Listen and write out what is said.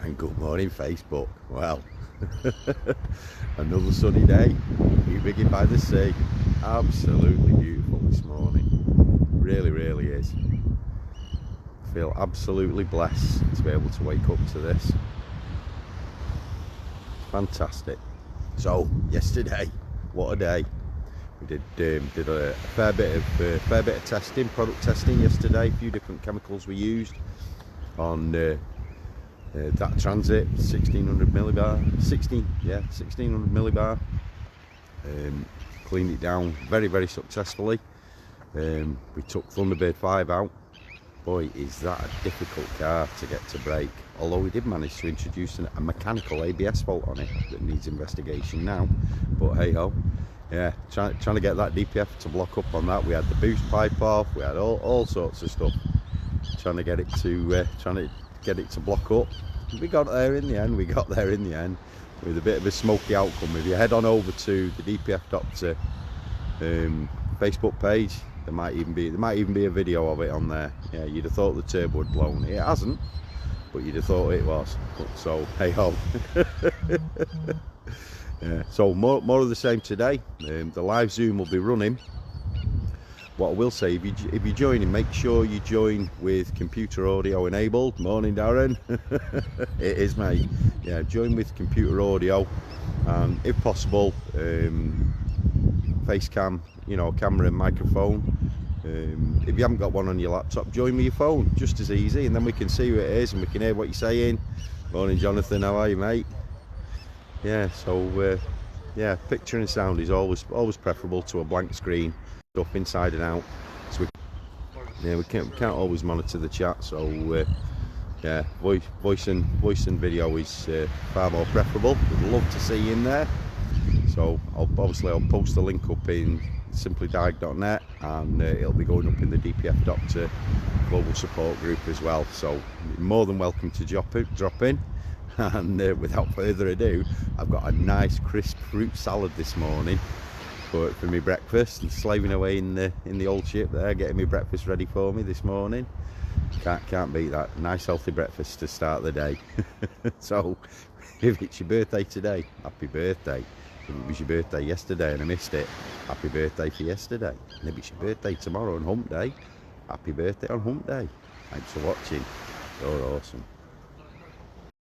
And good morning Facebook. Well, another sunny day, Newbiggin by the sea. Absolutely beautiful this morning. Really is. I feel absolutely blessed to be able to wake up to this. Fantastic. So yesterday, what a day. We did a fair bit of testing, product testing yesterday. A few different chemicals we used on that transit 1600 millibar, 1600 millibar. Cleaned it down very successfully. We took Thunderbird 5 out. Boy, is that a difficult car to get to brake. Although we did manage to introduce a mechanical ABS fault on it that needs investigation now. But hey ho, yeah, trying to get that DPF to block up on that. We had the boost pipe off. We had all sorts of stuff trying to get it to block up. We got there in the end. With a bit of a smoky outcome. If you head on over to the DPF Doctor Facebook page, there might even be a video of it on there. Yeah, you'd have thought the turbo had blown. It hasn't, but you'd have thought it was. So hey ho. Yeah, so more of the same today. The live Zoom will be running. What I will say, if you join in, make sure you join with computer audio enabled. Morning, Darren. It is, mate. Yeah, join with computer audio, and if possible, face cam, camera and microphone. If you haven't got one on your laptop, join with your phone, just as easy, and then we can see who it is and we can hear what you're saying. Morning, Jonathan. How are you, mate? Yeah. So yeah, picture and sound is always preferable to a blank screen. Up inside and out, so we can't always monitor the chat, so yeah, voice and video is far more preferable. We'd love to see you in there, so I'll post the link up in SimplyDiag.net, and it'll be going up in the DPF Doctor global support group as well, so you're more than welcome to drop in. And without further ado, I've got a nice crisp fruit salad this morning for me breakfast, and slaving away in the old ship there, getting me breakfast ready for me this morning. Can't beat that. Nice healthy breakfast to start the day. So if it's your birthday today, happy birthday. If it was your birthday yesterday and I missed it, happy birthday for yesterday. And if it's your birthday tomorrow on hump day, happy birthday on hump day. Thanks for watching. You're awesome.